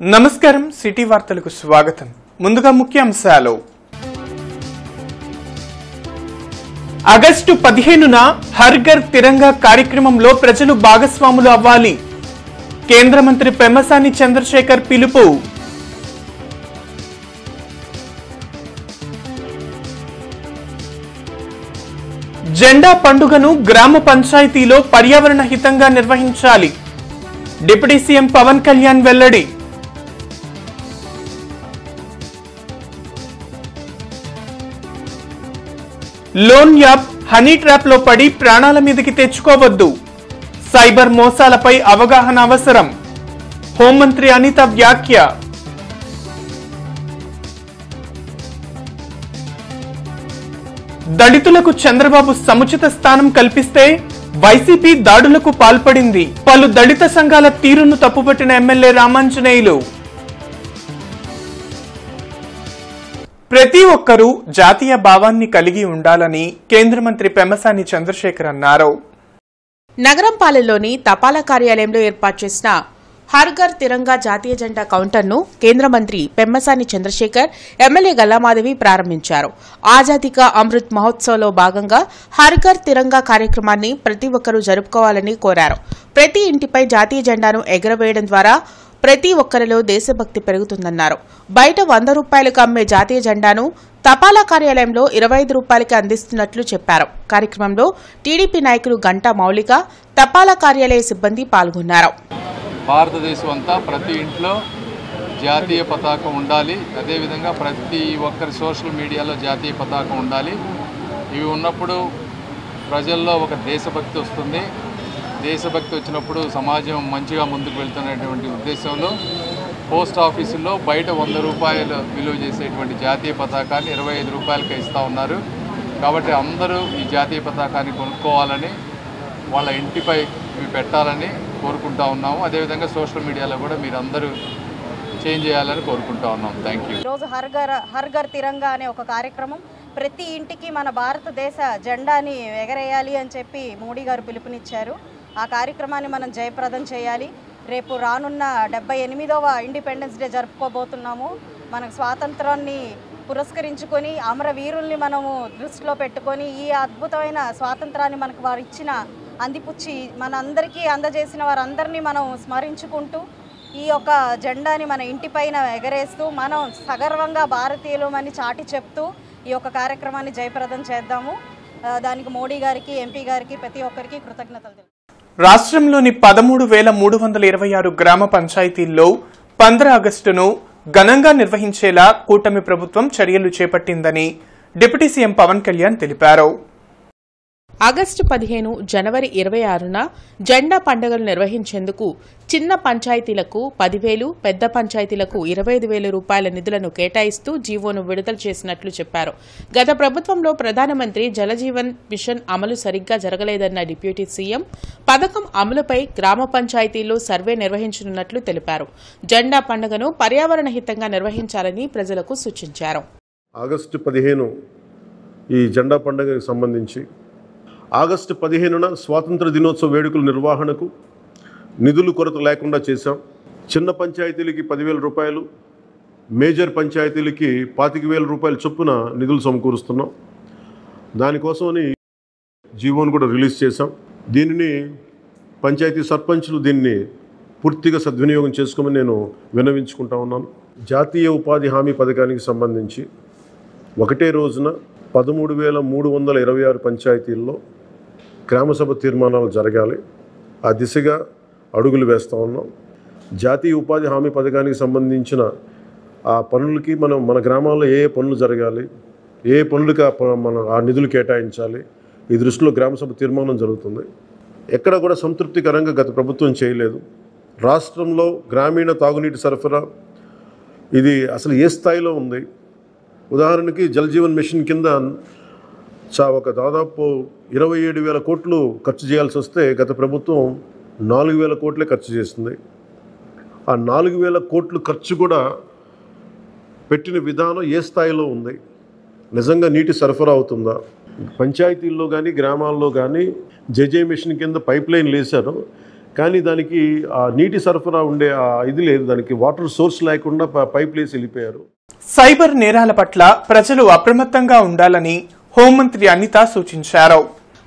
నమస్కారం సిటీ వార్తలకు స్వాగతం. ముందుగా ముఖ్యాంశాలు. ఆగస్టు 15న హర్ ఘర్ తిరంగా కార్యక్రమంలో ప్రజలు భాగస్వాములు అవ్వాలి. కేంద్ర మంత్రి పెమ్మసాని చంద్రశేఖర్ పిలుపు. జెండా పండుగను గ్రామ పంచాయతీలో పర్యావరణ హితంగా నిర్వహించాలి. డిప్యూటీ సీఎం పవన్ కళ్యాణ్ వెల్లడి. లోన్ యాప్ హనీ ట్రాప్ లో పడి ప్రాణాల మీదకి తెచ్చుకోవద్దు. సైబర్ మోసాలపై అవగాహన అవసరం. హోంమంత్రి అనిత వ్యాఖ్య. దళితులకు చంద్రబాబు సముచిత స్థానం కల్పిస్తే వైసీపీ దాడులకు పాల్పడింది. పలు దళిత సంఘాల తీరును తప్పుపట్టిన ఎమ్మెల్యే రామాంజనేయులు. ప్రతి ఒక్కరూ జాతీయ భావాన్ని కలిగి ఉండాలని కేంద్ర మంత్రి పెమ్మసాని చంద్రశేఖర్ అన్నారు. నగరంపాలెంలోని తపాలా కార్యాలయంలో ఏర్పాటు చేసిన హర్ ఘర్ తిరంగా జాతీయ జెండా కౌంటర్ను కేంద్ర మంత్రి పెమ్మసాని చంద్రశేఖర్, ఎమ్మెల్యే గల్లామాధవి ప్రారంభించారు. ఆజాదీ కా అమృత్ మహోత్సవ్లో భాగంగా హర్ ఘర్ తిరంగా కార్యక్రమాన్ని ప్రతి ఒక్కరూ జరుపుకోవాలని కోరారు. ప్రతి ఇంటిపై జాతీయ జెండాను ఎగురవేయడం ద్వారా ప్రతి ఒక్కరిలో దేశభక్తి పెరుగుతుందన్నారు. బయట 100 రూపాయలకు అమ్మే జాతీయ జెండాను తపాలా కార్యాలయంలో 25 రూపాయలకి అందిస్తున్నట్లు చెప్పారు. కార్యక్రమంలో టీడీపీ నాయకులు గంటా మౌలిక, తపాలా కార్యాలయ సిబ్బంది పాల్గొన్నారు. భారతదేశం అంతా ప్రతి ఇంట్లో జాతీయ పతాకం ఉండాలి. అదేవిధంగా ప్రతి ఒక్కరి సోషల్ మీడియాలో జాతీయ పతాకం ఉండాలి. ఇవి ఉన్నప్పుడు ప్రజల్లో ఒక దేశభక్తి వస్తుంది. దేశభక్తి వచ్చినప్పుడు సమాజం మంచిగా ముందుకు వెళ్తున్నటువంటి ఉద్దేశంలో పోస్ట్ ఆఫీసుల్లో బయట 100 రూపాయలు విలువ చేసేటువంటి జాతీయ పతాకాన్ని 25 రూపాయలకి ఇస్తూ ఉన్నారు. కాబట్టి అందరూ ఈ జాతీయ పతాకాన్ని కొనుక్కోవాలని, వాళ్ళ ఇంటిపై ఇవి పెట్టాలని కోరుకుంటా ఉన్నాము. అదేవిధంగా సోషల్ మీడియాలో కూడా మీరు అందరూ చేంజ్ చేయాలని కోరుకుంటా ఉన్నాం. Thank you. ఈరోజు హర్ ఘర్ తిరంగా అనే ఒక కార్యక్రమం, ప్రతి ఇంటికి మన భారతదేశ జెండాని ఎగరేయాలి అని చెప్పి మోడీ గారు పిలుపునిచ్చారు. ఆ కార్యక్రమాన్ని మనం జయప్రదం చేయాలి. రేపు రానున్న 78వ ఇండిపెండెన్స్ డే జరుపుకోబోతున్నాము. మనకు స్వాతంత్రాన్ని పురస్కరించుకొని అమరవీరుల్ని మనము దృష్టిలో పెట్టుకొని ఈ అద్భుతమైన స్వాతంత్రాన్ని మనకు వారు ఇచ్చిన అందిపుచ్చి మనందరికీ అందజేసిన వారందరినీ మనం స్మరించుకుంటూ ఈ యొక్క జెండాని మన ఇంటిపైన ఎగరేస్తూ మనం సగర్వంగా భారతీయులమని చాటి చెప్తూ ఈ యొక్క కార్యక్రమాన్ని జయప్రదం చేద్దాము. దానికి మోడీ గారికి, ఎంపీ గారికి, ప్రతి ఒక్కరికి కృతజ్ఞతలు. రాష్ట్రంలోని 13,326 గ్రామ పంచాయతీల్లో 15 ఆగస్టును ఘనంగా నిర్వహించేలా కూటమి ప్రభుత్వం చర్యలు చేపట్టిందని డిప్యూటీ సీఎం పవన్ కళ్యాణ్ తెలిపారు. ఆగస్టు 15, జనవరి 26న జెండా పండుగలు నిర్వహించేందుకు చిన్న పంచాయతీలకు 10,000, పెద్ద పంచాయతీలకు 25,000 రూపాయల నిధులను కేటాయిస్తూ జీవోను విడుదల చేసినట్లు చెప్పారు. గత ప్రభుత్వంలో ప్రధానమంత్రి జలజీవన్ మిషన్ అమలు సరిగ్గా జరగలేదన్న డిప్యూటీ సీఎం పథకం అమలుపై గ్రామ పంచాయతీల్లో సర్వే నిర్వహించనున్నట్లు తెలిపారు. జెండా పండుగను పర్యావరణ హితంగా నిర్వహించాలని ప్రజలకు సూచించారు. ఆగస్టు 15 ఈ జెండా పండుగకు సంబంధించి ఆగస్టు 15న స్వాతంత్ర దినోత్సవ వేడుకల నిర్వహణకు నిధులు కొరత లేకుండా చేశాం. చిన్న పంచాయతీలకి 10,000 రూపాయలు, మేజర్ పంచాయతీలకి 25,000 రూపాయల చొప్పున నిధులు సమకూరుస్తున్నాం. దానికోసమని జీవోను కూడా రిలీజ్ చేశాం. దీనిని పంచాయతీ సర్పంచులు దీన్ని పూర్తిగా సద్వినియోగం చేసుకోమని నేను విన్నవించుకుంటా ఉన్నాను. జాతీయ ఉపాధి హామీ పథకానికి సంబంధించి ఒకటే రోజున 13,326 పంచాయతీల్లో గ్రామసభ తీర్మానాలు జరగాలి. ఆ దిశగా అడుగులు వేస్తూ ఉన్నాం. జాతీయ ఉపాధి హామీ పథకానికి సంబంధించిన ఆ పనులకి మన గ్రామాల్లో ఏ పనులు జరగాలి, ఏ పనులకి మనం ఆ నిధులు కేటాయించాలి, ఈ దృష్టిలో గ్రామసభ తీర్మానం జరుగుతుంది. ఎక్కడ కూడా సంతృప్తికరంగా గత ప్రభుత్వం చేయలేదు. రాష్ట్రంలో గ్రామీణ తాగునీటి సరఫరా ఇది అసలు ఏ స్థాయిలో ఉంది? ఉదాహరణకి జలజీవన్ మిషన్ కింద ఒక దాదాపు 27,000 కోట్లు ఖర్చు చేయాల్సి వస్తే గత ప్రభుత్వం 4,000 కోట్లే ఖర్చు చేస్తుంది. ఆ 4,000 కోట్లు ఖర్చు కూడా పెట్టిన విధానం ఏ స్థాయిలో ఉంది? నిజంగా నీటి సరఫరా అవుతుందా? పంచాయతీల్లో కానీ గ్రామాల్లో కానీ జేజే మిషన్ కింద పైప్ లైన్లు వేశారు, కానీ దానికి ఆ నీటి సరఫరా ఉండే ఇది లేదు, దానికి వాటర్ సోర్స్ లేకుండా పైప్ లేసి వెళ్ళిపోయారు. సైబర్ నేరాల పట్ల ప్రజలు అప్రమత్తంగా ఉండాలని హోంమంత్రి అనిత సూచించారు.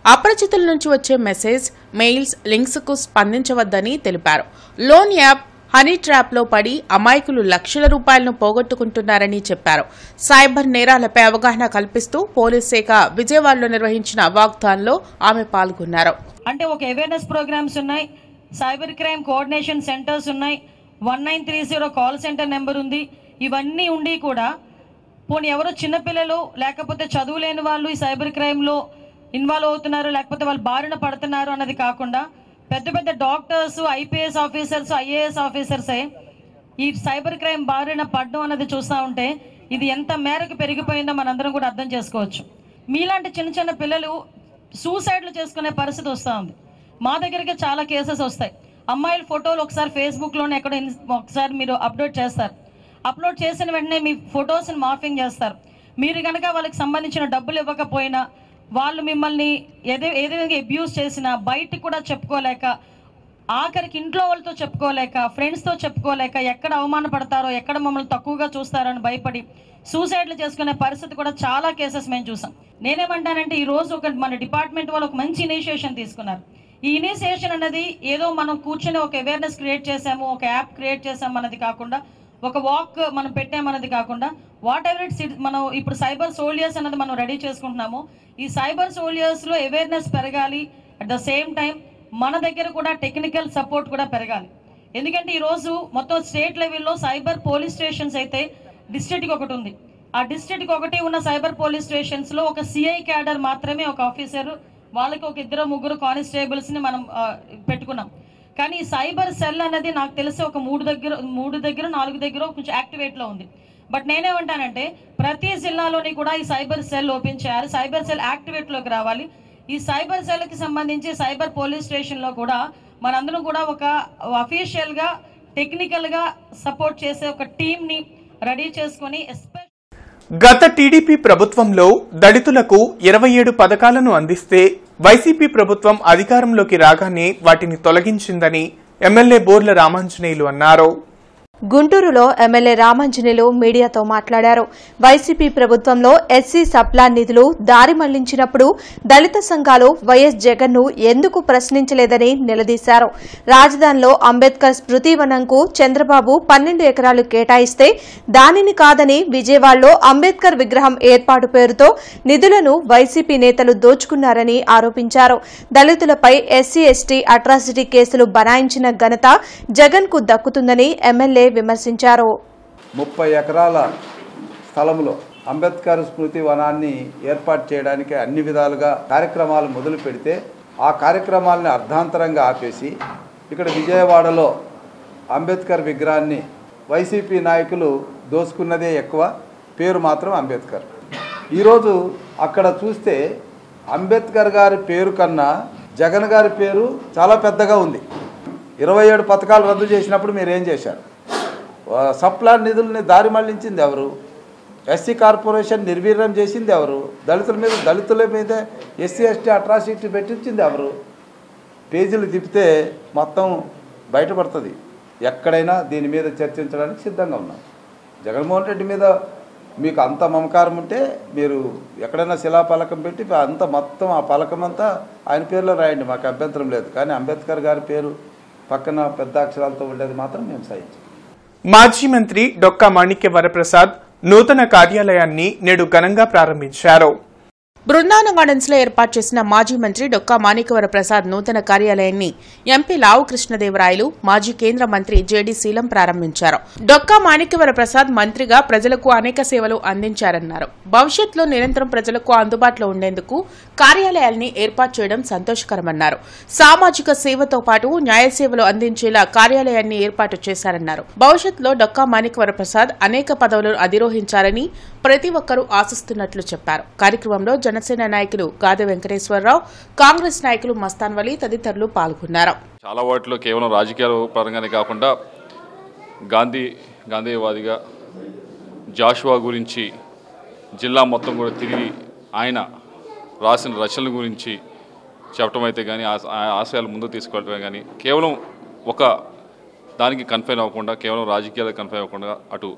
అపరిచితుల నుంచి వచ్చే మెసేజ్, మెయిల్స్, లింక్స్ కు స్పందించవద్దని తెలిపారు. లోన్ యాప్ హనీ ట్రాప్ లో పడి అమాయకులు లక్షల రూపాయలను పోగొట్టుకుంటున్నారని చెప్పారు. సైబర్ నేరాలపై అవగాహన కల్పిస్తూ పోలీస్ శాఖ విజయవాడలో నిర్వహించిన వాగ్దాన్లో ఆమె పాల్గొన్నారు. అంటే ఒక అవేర్నెస్ ప్రోగ్రామ్స్ ఉన్నాయి, సైబర్ క్రైమ్ కోఆర్డినేషన్ సెంటర్స్ ఉన్నాయి, 1930 కాల్ సెంటర్ నెంబర్ ఉంది. ఇవన్నీ ఉండి కూడా పోనీ ఎవరో చిన్నపిల్లలు లేకపోతే చదువులేని వాళ్ళు ఈ సైబర్ క్రైమ్లో ఇన్వాల్వ్ అవుతున్నారు, లేకపోతే వాళ్ళు బారిన పడుతున్నారు అన్నది కాకుండా పెద్ద పెద్ద డాక్టర్స్, ఐపీఎస్ ఆఫీసర్స్, ఐఏఎస్ ఆఫీసర్సే ఈ సైబర్ క్రైమ్ బారిన పడడం అన్నది చూస్తూ ఉంటే ఇది ఎంత మేరకు పెరిగిపోయిందో మనందరం కూడా అర్థం చేసుకోవచ్చు. మీలాంటి చిన్న చిన్న పిల్లలు సూసైడ్లు చేసుకునే పరిస్థితి వస్తూ ఉంది. మా దగ్గరికి చాలా కేసెస్ వస్తాయి. అమ్మాయిల ఫోటోలు ఒకసారి ఫేస్బుక్లోనే ఎక్కడో ఒకసారి మీరు అప్లోడ్ చేస్తారు. అప్లోడ్ చేసిన వెంటనే మీ ఫొటోస్ని మార్ఫింగ్ చేస్తారు. మీరు కనుక వాళ్ళకి సంబంధించిన డబ్బులు ఇవ్వకపోయినా, వాళ్ళు మిమ్మల్ని ఏదో విధంగా అబ్యూస్ చేసినా బయటికి కూడా చెప్పుకోలేక, ఆఖరికి ఇంట్లో వాళ్ళతో చెప్పుకోలేక, ఫ్రెండ్స్తో చెప్పుకోలేక, ఎక్కడ అవమానపడతారో, ఎక్కడ మమ్మల్ని తక్కువగా చూస్తారో అని భయపడి సూసైడ్లు చేసుకునే పరిస్థితి కూడా చాలా కేసెస్ మేము చూసాం. నేనేమంటానంటే ఈరోజు మన డిపార్ట్మెంట్ వాళ్ళు ఒక మంచి ఇనిషియేషన్ తీసుకున్నారు. ఈ ఇనిషియేషన్ అనేది ఏదో మనం కూర్చొని ఒక అవేర్నెస్ క్రియేట్ చేసాము, ఒక యాప్ క్రియేట్ చేసాము అన్నది కాకుండా, ఒక వాక్ మనం పెట్టామన్నది కాకుండా, వాట్ ఎవర్ ఇట్స్ మనం ఇప్పుడు సైబర్ సోల్జర్స్ అన్నది మనం రెడీ చేసుకుంటున్నాము. ఈ సైబర్ సోల్జర్స్లో అవేర్నెస్ పెరగాలి, అట్ ద సేమ్ టైం మన దగ్గర కూడా టెక్నికల్ సపోర్ట్ కూడా పెరగాలి. ఎందుకంటే ఈరోజు మొత్తం స్టేట్ లెవెల్లో సైబర్ పోలీస్ స్టేషన్స్ అయితే డిస్ట్రిక్ట్కి ఒకటి ఉంది. ఆ డిస్ట్రిక్ట్కి ఒకటి ఉన్న సైబర్ పోలీస్ స్టేషన్స్లో ఒక సిఐ క్యాడర్ మాత్రమే, ఒక ఆఫీసర్, వాళ్ళకి ఒక 2-3 కానిస్టేబుల్స్ని మనం పెట్టుకున్నాం. కానీ ఈ సైబర్ సెల్ అనేది నాకు తెలిసి ఒక 3 దగ్గర 4 దగ్గర కొంచెం యాక్టివేట్లో ఉంది. బట్ నేనేమంటానంటే ప్రతి జిల్లాలోని కూడా ఈ సైబర్ సెల్ ఓపెన్ చేయాలి, సైబర్ సెల్ యాక్టివేట్లోకి రావాలి. ఈ సైబర్ సెల్కి సంబంధించి సైబర్ పోలీస్ స్టేషన్లో కూడా మనందరం కూడా ఒక అఫీషియల్గా టెక్నికల్గా సపోర్ట్ చేసే ఒక టీంని రెడీ చేసుకొని, గత టీడీపీ ప్రభుత్వంలో దళితులకు 27 పథకాలను అందిస్తే వైసీపీ ప్రభుత్వం అధికారంలోకి రాగానే వాటిని తొలగించిందని ఎమ్మెల్యే బోర్ల రామాంజనేయులు అన్నారు. గుంటూరులో ఎమ్మెల్యే రామాంజనేయులు మీడియాతో మాట్లాడారు. వైసీపీ ప్రభుత్వంలో ఎస్సీ సప్లాన్ నిధులు దారి మళ్లించినప్పుడు దళిత సంఘాలు వైఎస్ జగన్ ను ఎందుకు ప్రశ్నించలేదని నిలదీశారు. రాజధానిలో అంబేద్కర్ స్మృతివనంకు చంద్రబాబు 12 ఎకరాలు కేటాయిస్తే దానిని కాదని విజయవాడలో అంబేద్కర్ విగ్రహం ఏర్పాటు పేరుతో నిధులను వైసీపీ నేతలు దోచుకున్నారని ఆరోపించారు. దళితులపై ఎస్సీ ఎస్టీ అట్రాసిటీ కేసులు బనాయించిన ఘనత జగన్ కు దక్కుతుందని ఎమ్మెల్యే విమర్శించారు. 30 ఎకరాల స్థలంలో అంబేద్కర్ స్మృతి వనాన్ని ఏర్పాటు చేయడానికి అన్ని విధాలుగా కార్యక్రమాలు మొదలు పెడితే ఆ కార్యక్రమాలని అర్ధాంతరంగా ఆపేసి ఇక్కడ విజయవాడలో అంబేద్కర్ విగ్రహాన్ని వైసీపీ నాయకులు దోసుకున్నదే ఎక్కువ, పేరు మాత్రం అంబేద్కర్. ఈరోజు అక్కడ చూస్తే అంబేద్కర్ గారి పేరు కన్నా జగన్ గారి పేరు చాలా పెద్దగా ఉంది. 27 పథకాలు రద్దు చేసినప్పుడు మీరు ఏం చేశారు? సప్లాన్ నిధుల్ని దారి మళ్లించింది ఎవరు? ఎస్సీ కార్పొరేషన్ నిర్వీర్యం చేసింది ఎవరు? దళితుల మీద ఎస్సీ ఎస్టీ అట్రాసిటీ పెట్టించింది ఎవరు? పేజీలు తిప్పితే మొత్తం బయటపడుతుంది. ఎక్కడైనా దీని మీద చర్చించడానికి సిద్ధంగా ఉన్నాం. జగన్మోహన్ రెడ్డి మీద మీకు అంత మమకారం ఉంటే మీరు ఎక్కడైనా శిలాపలకం పెట్టి అంత మొత్తం ఆ పలకం అంతా ఆయన పేరులో రాయండి, మాకు అభ్యంతరం లేదు. కానీ అంబేద్కర్ గారి పేరు పక్కన పెద్ద అక్షరాలతో ఉండేది మాత్రం మేము సహించాం. మాజీ మంత్రి డొక్కా మాణిక్య వరప్రసాద్ నూతన కార్యాలయాన్ని నేడు ఘనంగా ప్రారంభించారు. బృందావనం గార్డెన్స్ లో ఏర్పాటు చేసిన మాజీ మంత్రి డొక్కా మాణిక్యవర ప్రసాద్ నూతన కార్యాలయాన్ని ఎంపీ లావు కృష్ణదేవరాయలు, మాజీ కేంద్ర మంత్రి జేడీ శీలం ప్రారంభించారు. డొక్కా మాణిక్యవర ప్రసాద్ మంత్రిగా ప్రజలకు అనేక సేవలు అందించారన్నారు. భవిష్యత్తులో నిరంతరం ప్రజలకు అందుబాటులో ఉండేందుకు కార్యాలయాల్ని ఏర్పాటు చేయడం సంతోషకరమన్నారు. సామాజిక సేవతో పాటు న్యాయ సేవలు అందించేలా కార్యాలయాన్ని ఏర్పాటు చేశారన్నారు. భవిష్యత్తులో డొక్కా మాణిక్యవర ప్రసాద్ అనేక పదవులను అధిరోహించారని ప్రతి ఒక్కరూ ఆశిస్తున్నట్లు చెప్పారు. కార్యక్రమంలో జనసేన నాయకులు గాదె వెంకటేశ్వరరావు, కాంగ్రెస్ నాయకులు మస్తాన్ వలీ తదితరులు పాల్గొన్నారు. చాలా వాటిలో కేవలం రాజకీయ పరంగానే కాకుండా గాంధీవాదిగా జాషువా గురించి జిల్లా మొత్తం కూడా తిరిగి ఆయన రాసిన రచనల గురించి చెప్పడం అయితే కానీ ఆశయాలు ముందుకు తీసుకెళ్ళటమే కానీ కేవలం ఒక దానికి కన్ఫైన్ అవ్వకుండా, కేవలం రాజకీయాలకు కన్ఫైన్ అవ్వకుండా అటు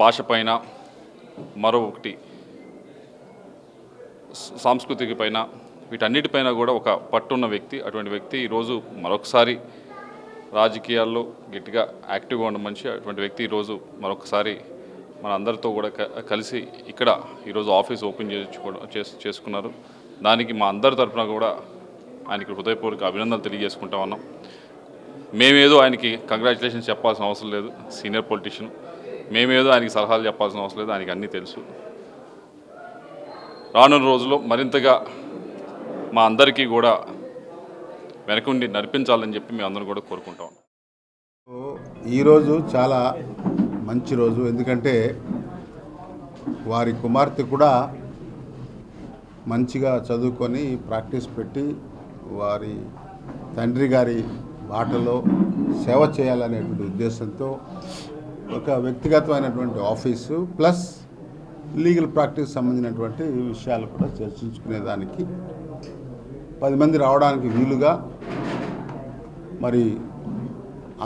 భాష పైన, మరొకటి సాంస్కృతిక పైన, వీటన్నిటిపైన కూడా ఒక పట్టున్న వ్యక్తి. అటువంటి వ్యక్తి ఈరోజు మరొకసారి రాజకీయాల్లో గట్టిగా యాక్టివ్గా ఉన్న మనిషి. అటువంటి వ్యక్తి ఈరోజు మరొకసారి మన అందరితో కూడా కలిసి ఇక్కడ ఈరోజు ఆఫీస్ ఓపెన్ చేసుకున్నారు. దానికి మా అందరి తరఫున కూడా ఆయనకి హృదయపూర్వక అభినందనలు తెలియజేసుకుంటా ఉన్నాం. మేమేదో ఆయనకి కంగ్రాచులేషన్స్ చెప్పాల్సిన అవసరం లేదు, సీనియర్ పొలిటీషియన్. మేమేదో ఆయనకి సలహాలు చెప్పాల్సిన అవసరం లేదు, ఆయనకి అన్నీ తెలుసు. రానున్న రోజుల్లో మరింతగా మా అందరికీ కూడా వెనకుండి నడిపించాలని చెప్పి మేము అందరం కూడా కోరుకుంటాం. ఈరోజు చాలా మంచి రోజు. ఎందుకంటే వారి కుమార్తె కూడా మంచిగా చదువుకొని ప్రాక్టీస్ పెట్టి వారి తండ్రి గారి బాటలో సేవ చేయాలనేటువంటి ఉద్దేశంతో ఒక వ్యక్తిగతమైనటువంటి ఆఫీసు ప్లస్ లీగల్ ప్రాక్టీస్ సంబంధించినటువంటి విషయాలు కూడా చర్చించుకునేదానికి 10 మంది రావడానికి వీలుగా, మరి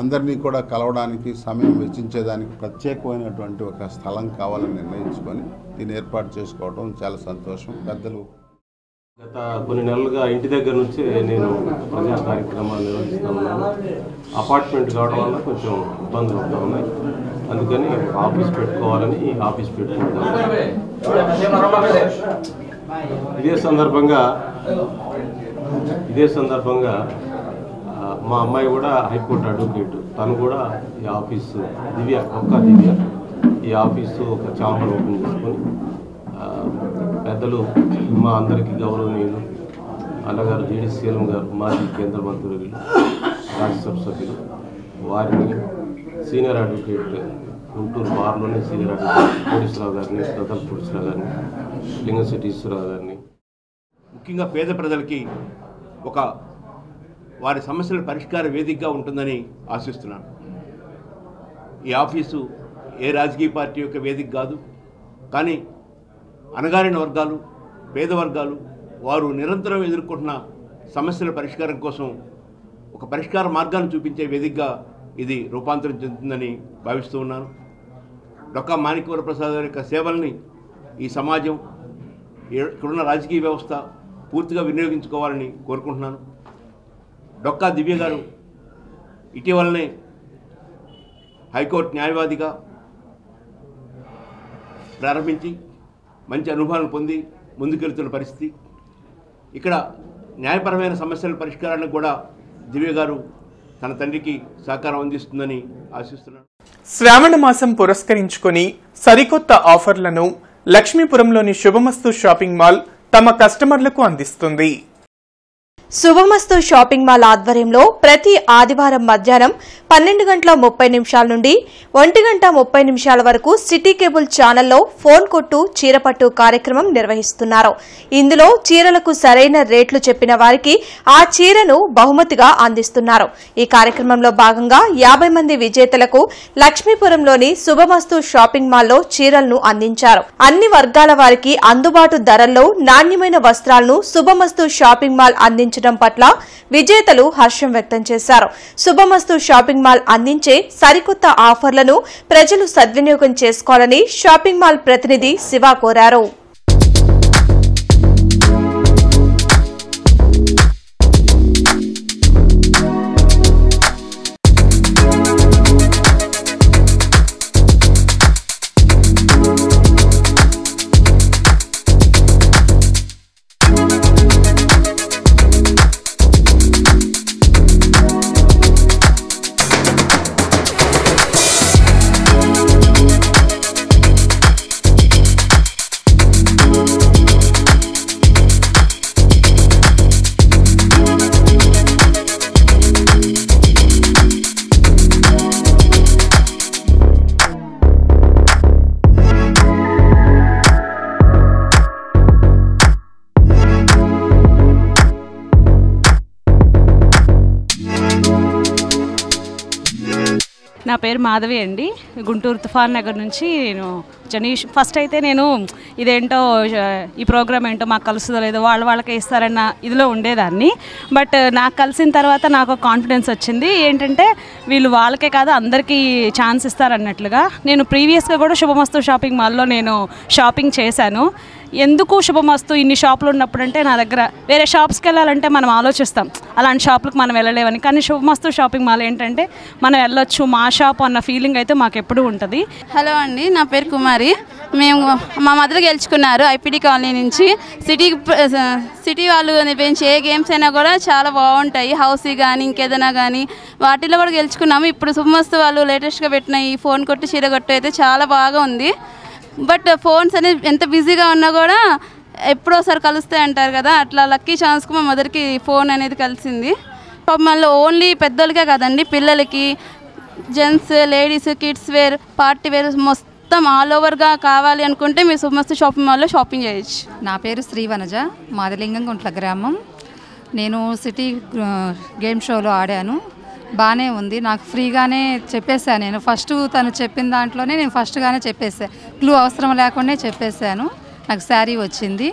అందరినీ కూడా కలవడానికి సమయం వెచ్చించేదానికి ప్రత్యేకమైనటువంటి ఒక స్థలం కావాలని నిర్ణయించుకొని దీన్ని ఏర్పాటు చేసుకోవడం చాలా సంతోషం. పెద్దలు గత కొన్ని నెలలుగా ఇంటి దగ్గర నుంచి నేను ప్రజా కార్యక్రమాలు నిర్వహిస్తూ ఉన్నాను. అపార్ట్మెంట్ కావడం వల్ల కొంచెం ఇబ్బందులు అవుతూ ఉన్నాయి. అందుకని ఆఫీస్ పెట్టుకోవాలని ఆఫీస్ పెట్టుకుంటాను. ఇదే సందర్భంగా మా అమ్మాయి కూడా హైకోర్టు అడ్వకేట్. తను కూడా ఈ ఆఫీసు దివ్య ఈ ఆఫీసు ఒక ఛాంబర్ ఓపెన్ చేసుకొని పెద్దలు మా అందరికీ గౌరవనీయులు అన్నగారు జేడీ సీఎం గారు, మాజీ కేంద్ర మంత్రులు, రాజ్యసభ సభ్యులు, వారిని సీనియర్ అడ్వకేట్ గుంటూరు బార్లోనే సీనియర్ అడ్వకేట్ కోటేశ్వరరావు గారిని, దద్దల కోటేశ్వరరావు గారిని, లింగశెట్టి ఈశ్వరరావు గారిని, ముఖ్యంగా పేద ప్రజలకి ఒక వారి సమస్యల పరిష్కార వేదికగా ఉంటుందని ఆశిస్తున్నాను. ఈ ఆఫీసు ఏ రాజకీయ పార్టీ యొక్క వేదిక కాదు, కానీ అణగారిన వర్గాలు, పేద వర్గాలు వారు నిరంతరం ఎదుర్కొంటున్న సమస్యల పరిష్కారం కోసం ఒక పరిష్కార మార్గాన్ని చూపించే వేదికగా ఇది రూపాంతరం చెందుతుందని భావిస్తూ ఉన్నాను. డొక్కా మాణిక్యవర ప్రసాద్ గారి యొక్క సేవల్ని ఈ సమాజం, ఇక్కడున్న రాజకీయ వ్యవస్థ పూర్తిగా వినియోగించుకోవాలని కోరుకుంటున్నాను. డొక్కా దివ్య గారు ఇటీవలనే హైకోర్టు న్యాయవాదిగా ప్రారంభించి మంచి అనుభవాలను పొంది ముందుకెళ్తున్న పరిస్థితి. ఇక్కడ న్యాయపరమైన సమస్యల పరిష్కారానికి కూడా దివ్య గారు తన తండ్రికి సహకారం అందిస్తుందని ఆశిస్తున్నాను. శ్రావణ మాసం పురస్కరించుకొని సరికొత్త ఆఫర్లను లక్ష్మీపురంలోని శుభమస్తు షాపింగ్ మాల్ తమ కస్టమర్లకు అందిస్తుంది. శుభమస్తు షాపింగ్ మాల్ ఆధ్వర్యంలో ప్రతి ఆదివారం మధ్యాహ్నం 12:30 నుండి 1:30 వరకు సిటీ కేబుల్ ఛానల్లో ఫోన్ కొట్టు చీరపట్టు కార్యక్రమం నిర్వహిస్తున్నారు. ఇందులో చీరలకు సరైన రేట్లు చెప్పిన వారికి ఆ చీరను బహుమతిగా అందిస్తున్నారు. ఈ కార్యక్రమంలో భాగంగా 50 మంది విజేతలకు లక్ష్మీపురంలోని శుభమస్తు షాపింగ్ మాల్లో చీరలను అందించారు. అన్ని వర్గాల వారికి అందుబాటు ధరల్లో నాణ్యమైన వస్త్రాలను శుభమస్తు షాపింగ్ మాల్ అందించడం పట్ల విజేతలు హర్షం వ్యక్తం చేశారు. శుభమస్తు షాపింగ్ మాల్ అందించే సరికొత్త ఆఫర్లను ప్రజలు సద్వినియోగం చేసుకోవాలని షాపింగ్ మాల్ ప్రతినిధి శివ కోరారు. నా పేరు మాధవి అండి. గుంటూరు తుఫాన్ నగర్ నుంచి నేను ఫస్ట్ అయితే నేను ఇదేంటో ఈ ప్రోగ్రామ్ ఏంటో మాకు కలుస్తుందో లేదో వాళ్ళకే ఇస్తారన్న ఇదిలో ఉండేదాన్ని. బట్ నాకు కలిసిన తర్వాత నాకు కాన్ఫిడెన్స్ వచ్చింది. ఏంటంటే వీళ్ళు వాళ్ళకే కాదు అందరికీ ఛాన్స్ ఇస్తారన్నట్లుగా. నేను ప్రీవియస్గా కూడా శుభమస్తు షాపింగ్ మాల్లో నేను షాపింగ్ చేశాను. ఎందుకు శుభమస్తు ఇన్ని షాపులు ఉన్నప్పుడు అంటే నా దగ్గర వేరే షాప్స్కి వెళ్ళాలంటే మనం ఆలోచిస్తాం అలాంటి షాపులకు మనం వెళ్ళలేవని. కానీ శుభమస్తు షాపింగ్ మాల్ ఏంటంటే మనం వెళ్ళొచ్చు, మా షాప్ అన్న ఫీలింగ్ అయితే మాకు ఎప్పుడూ ఉంటుంది. హలో అండి, నా పేరు కుమారి. మేము మా మదర్ గెలుచుకున్నారు ఐపీడీ కాలనీ నుంచి. సిటీ వాళ్ళు నిర్వహించే ఏ గేమ్స్ అయినా కూడా చాలా బాగుంటాయి. హౌసీ కానీ ఇంకేదైనా కానీ వాటిలో కూడా గెలుచుకున్నాము. ఇప్పుడు శుభమస్తు వాళ్ళు లేటెస్ట్గా పెట్టిన ఈ ఫోన్ కొట్టు చీర కొట్టు అయితే చాలా బాగా ఉంది. బట్ ఫోన్స్ అనేది ఎంత బిజీగా ఉన్నా కూడా ఎప్పుడోసారి కలుస్తాయి అంటారు కదా, అట్లా లక్కీ ఛాన్స్కు మా మదర్కి ఫోన్ అనేది కలిసింది. మళ్ళీ ఓన్లీ పెద్దోళ్ళకే కాదండి, పిల్లలకి, gents, ladies, kids wear, party wear మొత్తం ఆల్ ఓవర్గా కావాలి అనుకుంటే మీరు శుభమస్తు షాపింగ్ మాల్లో షాపింగ్ చేయొచ్చు. నా పేరు శ్రీవనజ, మాదిలింగం గుంట్ల గ్రామం. నేను సిటీ గేమ్ షోలో ఆడాను. బాగానే ఉంది. నాకు ఫ్రీగానే చెప్పేశాను. నేను ఫస్ట్ తను చెప్పిన దాంట్లోనే నేను ఫస్ట్గానే చెప్పేసాను. క్లూ అవసరం లేకుండా చెప్పేశాను. నాకు శారీ వచ్చింది.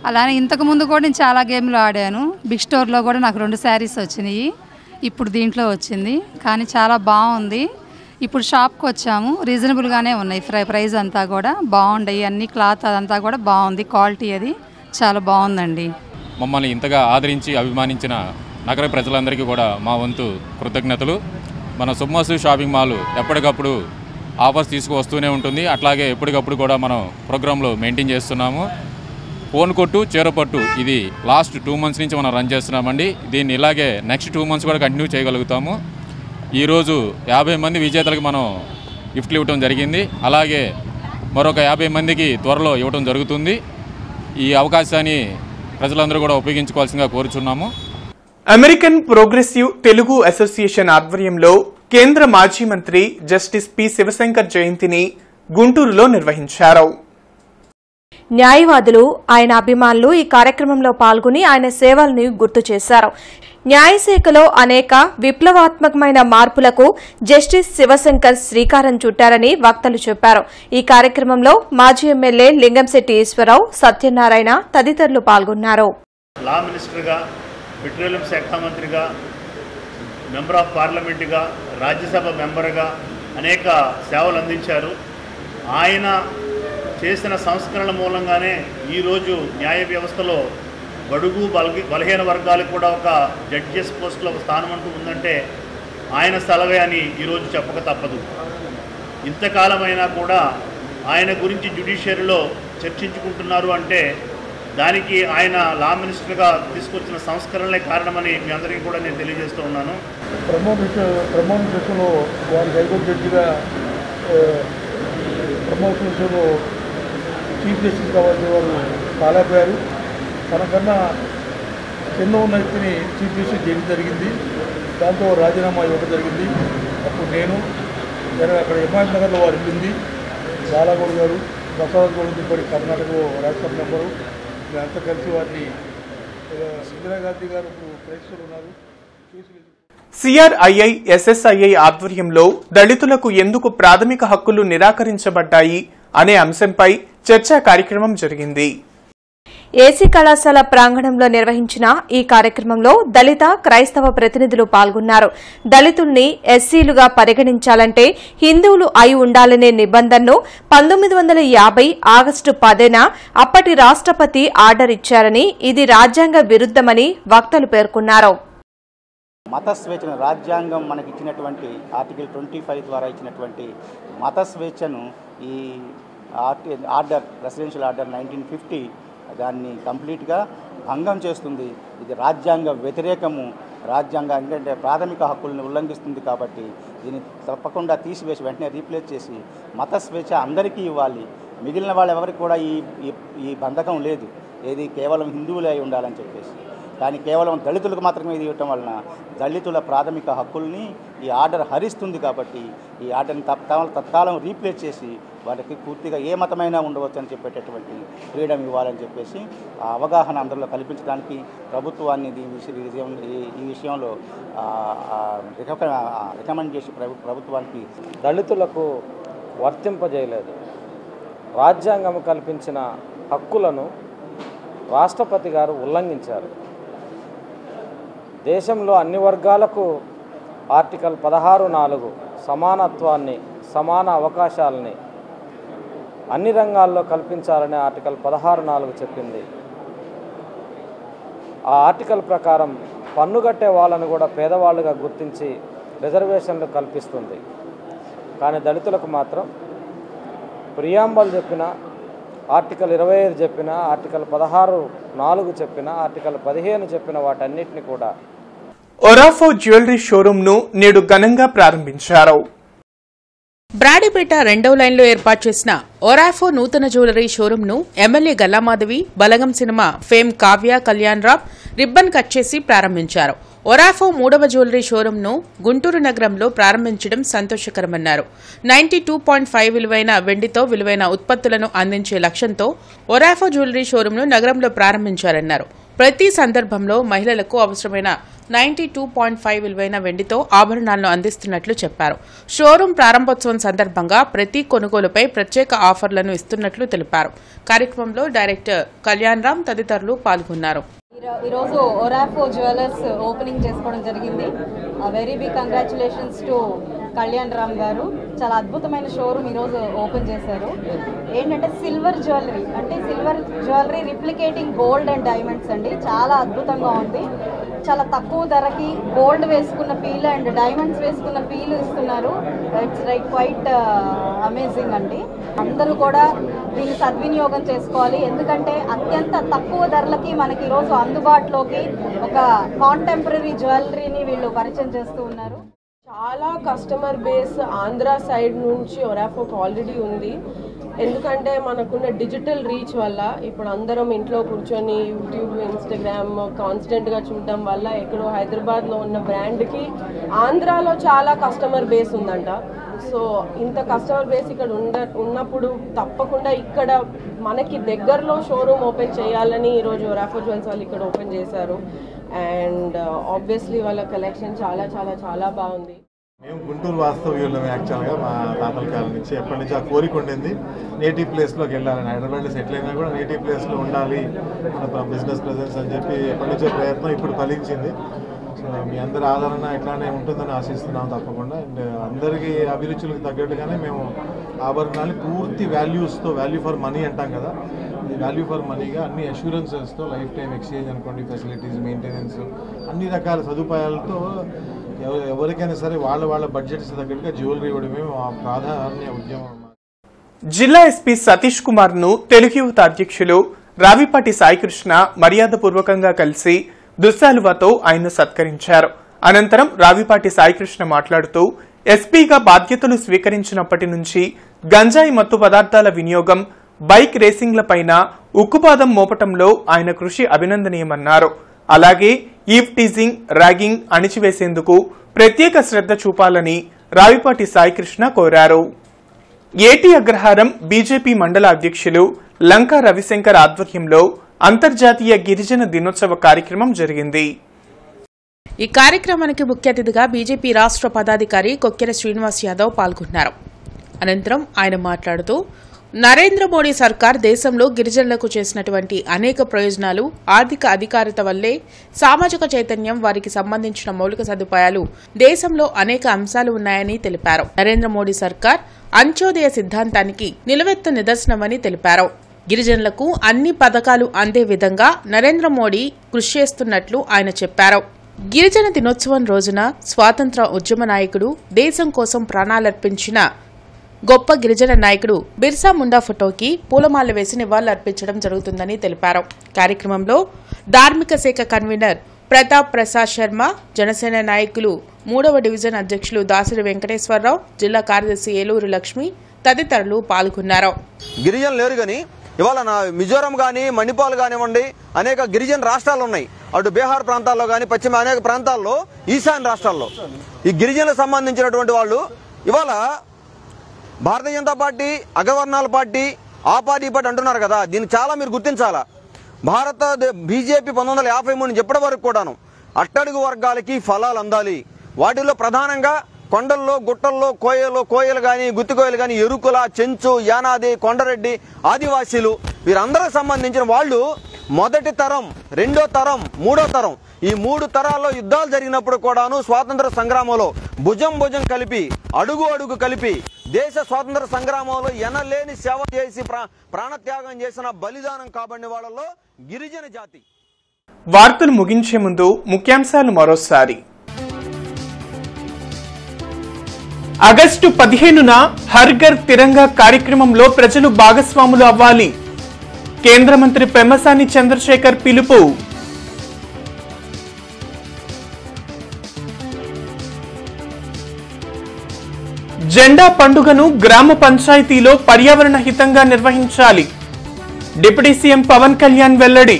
అలానే ఇంతకుముందు కూడా నేను చాలా గేమ్లు ఆడాను. బిగ్ స్టోర్లో కూడా నాకు 2 శారీస్ వచ్చినాయి. ఇప్పుడు దీంట్లో వచ్చింది. కానీ చాలా బాగుంది. ఇప్పుడు షాప్కి వచ్చాము. రీజనబుల్గానే ఉన్నాయి. ప్రైస్ అంతా కూడా బాగుంటాయి. అన్ని క్లాత్ అదంతా కూడా బాగుంది. క్వాలిటీ అది చాలా బాగుందండి. మమ్మల్ని ఇంతగా ఆదరించి అభిమానించిన నగర ప్రజలందరికీ కూడా మా వంతు కృతజ్ఞతలు. మన శుభమస్తు షాపింగ్ మాల్ ఎప్పటికప్పుడు ఆఫర్స్ తీసుకువస్తూనే ఉంటుంది. అట్లాగే ఎప్పటికప్పుడు కూడా మనం ప్రోగ్రాంలో మెయింటైన్ చేస్తున్నాము. ఫోన్ కొట్టు చీరపట్టు ఇది లాస్ట్ 2 months నుంచి మనం రన్ చేస్తున్నామండి. దీన్ని ఇలాగే నెక్స్ట్ 2 months కూడా కంటిన్యూ చేయగలుగుతాము. ఈరోజు 50 మంది విజేతలకు మనం గిఫ్ట్లు ఇవ్వడం జరిగింది. అలాగే మరొక 50 మందికి త్వరలో ఇవ్వడం జరుగుతుంది. ఈ అవకాశాన్ని ప్రజలందరూ కూడా ఉపయోగించుకోవాల్సిందిగా కోరుచున్నాము. అమెరికన్ ప్రోగ్రెసివ్ తెలుగు అసోసియేషన్ ఆధ్వర్యంలో కేంద్ర మాజీ మంత్రి జస్టిస్ పి శివశంకర్ జయంతిని గుంటూరులో నిర్వహించారు. న్యాయవాదులు, ఆయన అభిమానులు ఈ కార్యక్రమంలో పాల్గొని ఆయన సేవలను గుర్తు చేశారు. న్యాయశాఖలో అనేక విప్లవాత్మకమైన మార్పులకు జస్టిస్ శివశంకర్ శ్రీకారం చుట్టారని వక్తలు చెప్పారు. ఈ కార్యక్రమంలో మాజీ ఎమ్మెల్యే లింగంశెట్టి ఈశ్వరరావు, సత్యనారాయణ తదితరులు పాల్గొన్నారు. లా మినిస్టర్గా, పెట్రోలియం శాఖ మంత్రిగా, మెంబర్ ఆఫ్ పార్లమెంటుగా, రాజ్యసభ మెంబర్గా అనేక సేవలు అందించారు. ఆయన చేసిన సంస్కరణల మూలంగానే ఈరోజు న్యాయ వ్యవస్థలో బడుగు బలహీన వర్గాలకు కూడా ఒక జడ్జెస్ పోస్టులో ఒక స్థానం అంటూ ఉందంటే ఆయన సెలవే అని ఈరోజు చెప్పక తప్పదు. ఇంతకాలమైనా కూడా ఆయన గురించి జ్యుడిషియరీలో చర్చించుకుంటున్నారు అంటే దానికి ఆయన లా మినిస్టర్గా తీసుకొచ్చిన సంస్కరణలే కారణమని మీ అందరికీ కూడా నేను తెలియజేస్తూ ఉన్నాను. ప్రమోషన్ విషయంలో వారు హైకోర్టు జడ్జిగా ప్రమోషన్ విషయంలో చీఫ్ జస్టిస్ కావాల్సిన వారు కాలేకపోయారు. తనకన్నా చిన్న ఉన్న వ్యక్తిని చీఫ్ జస్టిస్ చేయడం జరిగింది. దాంతో రాజీనామా ఇవ్వడం జరిగింది. అప్పుడు నేను అక్కడ హిమాయత్ నగర్లో వారు వెళ్ళింది. బాలాగౌడ్ గారు, ప్రసాద్ గౌడ్ దింపడి కర్ణాటకలో రాజ్యసభ మెంబరు, మేమంతా కలిసి వారిని ఇందిరాగాంధీ గారు ప్రేక్షకులు ఉన్నారు. సిఆర్ఐఐ ఎస్ఎస్ఐఐ ఆధ్వర్యంలో దళితులకు ఎందుకు ప్రాథమిక హక్కులు నిరాకరించబడ్డాయి అనే అంశంపై చర్చా కార్యక్రమం జరిగింది. ఏసీ కళాశాల ప్రాంగణంలో నిర్వహించిన ఈ కార్యక్రమంలో దళిత, క్రైస్తవ ప్రతినిధులు పాల్గొన్నారు. దళితుల్ని ఎస్సీలుగా పరిగణించాలంటే హిందువులు అయి ఉండాలనే నిబంధనను 1950 ఆగస్టు 10న అప్పటి రాష్ట్రపతి ఆర్డర్ ఇచ్చారని, ఇది రాజ్యాంగ విరుద్దమని వక్తలు పేర్కొన్నారు. మత స్వేచ్ఛను రాజ్యాంగం మనకి ఇచ్చినటువంటి ఆర్టికల్ 25 ద్వారా ఇచ్చినటువంటి మత స్వేచ్ఛను ఈ ఆర్డర్, రెసిడెన్షియల్ ఆర్డర్ 1950 దాన్ని కంప్లీట్గా భంగం చేస్తుంది. ఇది రాజ్యాంగ వ్యతిరేకము. రాజ్యాంగం ఎందుకంటే ప్రాథమిక హక్కులను ఉల్లంఘిస్తుంది కాబట్టి దీన్ని తప్పకుండా తీసివేసి వెంటనే రీప్లేస్ చేసి మత స్వేచ్ఛ అందరికీ ఇవ్వాలి. మిగిలిన వాళ్ళు ఎవరికి కూడా ఈ బంధకం లేదు. ఏది కేవలం హిందువులే అయి ఉండాలని చెప్పేసి కానీ కేవలం దళితులకు మాత్రమే ఇది ఇవ్వటం వలన దళితుల ప్రాథమిక హక్కుల్ని ఈ ఆర్డర్ హరిస్తుంది. కాబట్టి ఈ ఆర్డర్ని తత్కాలం రీప్లేస్ చేసి వాళ్ళకి పూర్తిగా ఏ మతమైనా ఉండవచ్చు అని చెప్పేటటువంటి ఫ్రీడమ్ ఇవ్వాలని చెప్పేసి ఆ అవగాహన అందరిలో కల్పించడానికి ప్రభుత్వాన్ని ఈ విషయంలో రికమెండ్ చేసి ప్రభుత్వానికి దళితులకు వర్తింపజేయలేదు. రాజ్యాంగం కల్పించిన హక్కులను రాష్ట్రపతి గారు ఉల్లంఘించారు. దేశంలో అన్ని వర్గాలకు ఆర్టికల్ 16(4) సమానత్వాన్ని, సమాన అవకాశాలని అన్ని రంగాల్లో కల్పించాలని ఆర్టికల్ 16(4) చెప్పింది. ఆ ఆర్టికల్ ప్రకారం పన్ను కట్టే వాళ్ళను కూడా పేదవాళ్ళుగా గుర్తించి రిజర్వేషన్లు కల్పిస్తుంది. కానీ దళితులకు మాత్రం ప్రియాంబల్ చెప్పిన, ఆర్టికల్ 25 చెప్పిన, ఆర్టికల్ 16(4) చెప్పిన, ఆర్టికల్ 15 చెప్పిన వాటన్నిటిని కూడా ఒరాఫో జ్యువెలరీ షోరూమ్ ను నేడు ఘనంగా ప్రారంభించారు. బ్రాడీపేట 2వ లైన్లో ఏర్పాటు చేసిన ఒరాఫో నూతన జ్యువెలరీ షోరూంను MLA Galla Madhavi, Balagam cinema fame Kavya Kalyan Ram ribbon cut చేసి ప్రారంభించారు. ఒరాఫో 3వ జ్యువెలరీ షోరూంను గుంటూరు నగరంలో ప్రారంభించడం సంతోషకరమన్నారు. 92.5 విలువైన వెండితో విలువైన ఉత్పత్తులను అందించే లక్ష్యంతో ఒరాఫో జ్యువెలరీ షోరూంను నగరంలో ప్రారంభించారన్నారు. ప్రతి సందర్భంలో మహిళలకు అవసరమైన 92.5 విలువైన వెండితో ఆభరణాలను అందిస్తున్నట్లు చెప్పారు. షోరూం ప్రారంభోత్సవం సందర్భంగా ప్రతి కొనుగోలుపై ప్రత్యేక ఆఫర్లను ఇస్తున్నట్లు తెలిపారు. కార్యక్రమంలో డైరెక్టర్ కళ్యాణ్ రామ్ తదితరులు పాల్గొన్నారు. ఈరోజు ఒరాఫో జ్యువెలర్స్ ఓపెనింగ్ చేసుకోవడం జరిగింది. Very big congratulations to Kalyan Ram గారు. చాలా అద్భుతమైన షోరూమ్ ఈరోజు ఓపెన్ చేశారు. ఏంటంటే సిల్వర్ జ్యువెలరీ, అంటే silver jewellery replicating gold and diamonds అండి. చాలా అద్భుతంగా ఉంది. చాలా తక్కువ ధరకి గోల్డ్ వేసుకున్న ఫీల్ అండ్ డైమండ్స్ వేసుకున్న ఫీల్ ఇస్తున్నారు. ఇట్స్ లైక్ క్వైట్ అమేజింగ్ అండి. అందరూ కూడా దీన్ని సద్వినియోగం చేసుకోవాలి. ఎందుకంటే అత్యంత తక్కువ ధరలకి మనకి ఈరోజు అందుబాటులోకి ఒక కాంటెంపరీ జ్యువెలరీని వీళ్ళు పరిచయం చేస్తూ ఉన్నారు. చాలా కస్టమర్ బేస్ ఆంధ్ర సైడ్ నుంచి ఒరాఫోకి ఆల్రెడీ ఉంది. ఎందుకంటే మనకున్న డిజిటల్ రీచ్ వల్ల ఇప్పుడు అందరం ఇంట్లో కూర్చొని యూట్యూబ్, ఇన్స్టాగ్రామ్ కాన్స్టెంట్గా చూడడం వల్ల ఎక్కడో హైదరాబాద్లో ఉన్న బ్రాండ్కి ఆంధ్రాలో చాలా కస్టమర్ బేస్ ఉందంట. సో ఇంత కస్టమర్ బేస్ ఇక్కడ ఉన్నప్పుడు తప్పకుండా ఇక్కడ మనకి దగ్గరలో షోరూమ్ ఓపెన్ చేయాలని ఈరోజు ఒరాఫో జ్యువెల్స్ వాళ్ళు ఇక్కడ ఓపెన్ చేశారు. అండ్ ఆబ్వియస్లీ వాళ్ళ కలెక్షన్ చాలా చాలా చాలా బాగుంది. మేము గుంటూరు వాస్తవ్యులం. యాక్చువల్గా మా తాతల కాలం నుంచి ఎప్పటి నుంచి ఆ కోరిక ఉండింది నేటివ్ ప్లేస్లోకి వెళ్ళాలని. హైదరాబాద్లో సెటిల్ అయినా కూడా నేటివ్ ప్లేస్లో ఉండాలి మన బిజినెస్ ప్రెజెన్స్ అని చెప్పి ఎప్పటి నుంచో ప్రయత్నం ఇప్పుడు ఫలించింది. సో మీ అందరి ఆదరణ ఇట్లానే ఉంటుందని ఆశిస్తున్నాం తప్పకుండా. అండ్ అందరికీ అభిరుచులకు తగ్గట్టుగానే మేము ఆభరణాలు పూర్తి వాల్యూస్తో, వాల్యూ ఫర్ మనీ అంటాం కదా, ఈ వాల్యూ ఫర్ మనీగా అన్ని అష్యూరెన్సెస్తో, లైఫ్ టైం ఎక్స్చేంజ్ అనుకోండి, ఫెసిలిటీస్, మెయింటెనెన్స్, అన్ని రకాల సదుపాయాలతో ఎవరికైనా సరే వాళ్ళ బడ్జెట్స్ తగ్గట్టుగా జ్యువెలరీ ఇవ్వడమే మా ప్రాధాన్య ఉద్యమం. జిల్లా ఎస్పీ సతీష్ కుమార్ ను తెలుగు యువత అధ్యక్షులు రావిపాటి సాయికృష్ణ మర్యాదపూర్వకంగా కలిసి దుస్సాలువాతో ఆయన సత్కరించారు. అనంతరం రావిపాటి సాయికృష్ణ మాట్లాడుతూ ఎస్పీగా బాధ్యతలు స్వీకరించినప్పటి నుంచి గంజాయి మత్తు పదార్థాల వినియోగం, బైక్ రేసింగ్లపైన ఉక్కుపాదం మోపటంలో ఆయన కృషి అభినందనీయమన్నారు. అలాగే ఈవ్ టీజింగ్, ర్యాగింగ్ అణిచివేసేందుకు ప్రత్యేక శ్రద్ధ చూపాలని రావిపాటి సాయికృష్ణ కోరారు. ఏటీ అగ్రహారం బీజేపీ మండల అధ్యక్షులు లంకా రవిశంకర్ ఆధ్వర్యంలో అంతర్జాతీయ గిరిజన దినోత్సవ కార్యక్రమం జరిగింది. ఈ కార్యక్రమానికి ముఖ్య అతిథిగా బీజేపీ రాష్ట్ర పదాధికారి కొక్కెర శ్రీనివాస్ యాదవ్ పాల్గొన్నారు. అనంతరం ఆయన మాట్లాడుతూ నరేంద్ర మోడీ సర్కార్ దేశంలో గిరిజనులకు చేసినటువంటి అనేక ప్రయోజనాలు, ఆర్థిక అధికారిత వల్లే సామాజిక చైతన్యం, వారికి సంబంధించిన మౌలిక సదుపాయాలు, దేశంలో అనేక అంశాలు ఉన్నాయని తెలిపారు. నరేంద్ర మోడీ సర్కార్ అంత్యోదయ సిద్ధాంతానికి నిలువెత్తు నిదర్శనమని తెలిపారు. గిరిజనులకు అన్ని పథకాలు అందే విధంగా నరేంద్ర మోడీ కృషి చేస్తున్నట్లు ఆయన చెప్పారు. గిరిజన దినోత్సవం రోజున స్వాతంత్ర ఉద్యమ నాయకుడు, దేశం కోసం ప్రాణాలర్పించిన గొప్ప గిరిజన నాయకుడు బిర్సా ముండా ఫోటోకి పూలమాల వేసి నివాళులర్పించడం జరుగుతుందని తెలిపారు. కార్యక్రమంలో ధార్మిక శాఖ కన్వీనర్ ప్రతాప్ ప్రసాద్ శర్మ, జనసేన నాయకులు 3వ డివిజన్ అధ్యక్షులు దాసరి వెంకటేశ్వరరావు, జిల్లా కార్యదర్శి ఏలూరు లక్ష్మి తదితరులు పాల్గొన్నారు. గిరిజనులు లేరు కానీ ఇవాళ మిజోరం కానీ మణిపాల్ కానివ్వండి, అనేక గిరిజన రాష్ట్రాలు ఉన్నాయి. అటు బీహార్ ప్రాంతాల్లో కానీ పశ్చిమ అనేక ప్రాంతాల్లో, ఈశాన్య రాష్ట్రాల్లో ఈ గిరిజనులకు సంబంధించినటువంటి వాళ్ళు ఇవాళ భారతీయ జనతా పార్టీ, అగ్రవర్ణాల పార్టీ, ఆ పార్టీ ఈ పార్టీ అంటున్నారు కదా. దీన్ని చాలా మీరు గుర్తించాలా. బీజేపీ 1953 నుంచి ఇప్పటి వరకు కూడాను అట్టడుగు వర్గాలకి ఫలాలు అందాలి. వాటిలో ప్రధానంగా కొండల్లో, గుట్టల్లో, కోయలు కానీ, గుత్తికోయలు కానీ, ఎరుకుల, చెంచు, యానాది, కొండరెడ్డి, ఆదివాసీలు వీరందరికి సంబంధించిన వాళ్ళు మొదటి తరం, రెండో తరం, మూడో తరం, ఈ 3 తరాల్లో యుద్ధాలు జరిగినప్పుడు కూడాను స్వాతంత్ర సంగ్రామంలో భుజం కలిపి, అడుగు కలిపి దేశ స్వాతంత్ర సంగ్రామంలో ఎనలేని సేవ చేసి ప్రాణత్యాగం చేసిన బలిదానం కాబడిన వాళ్ళలో గిరిజన జాతి. వార్తలు ముగించే ముందు ముఖ్యాంశాలు మరోసారి. ఆగస్టు 15న హర్ ఘర్ తిరంగా కార్యక్రమంలో ప్రజలు భాగస్వాములు అవ్వాలి. కేంద్ర మంత్రి పెమ్మసాని చంద్రశేఖర్ పిలుపు. జెండా పండుగను గ్రామ పంచాయతీలో పర్యావరణ హితంగా నిర్వహించాలి. డిప్యూటీ సీఎం పవన్ కళ్యాణ్ వెల్లడి.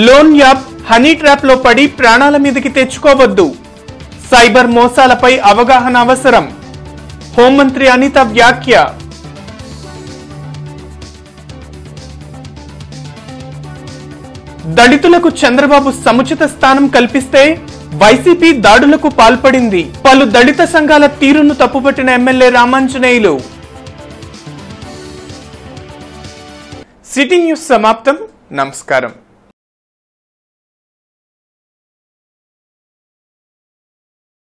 లోన్ యాప్ హనీ ట్రాప్ లో పడి ప్రాణాల మీదకి తెచ్చుకోవద్దు. సైబర్ మోసాలపై అవగాహన అవసరం. హోంమంత్రి అనిత వ్యాఖ్య. దళితులకు చంద్రబాబు సముచిత స్థానం కల్పిస్తే వైసీపీ దాడులకు పాల్పడింది. పలు దళిత సంఘాల తీరును తప్పుపట్టిన ఎమ్మెల్యే రామాంజనేయులు. సిటీ న్యూస్ సమాప్తం. నమస్కారం.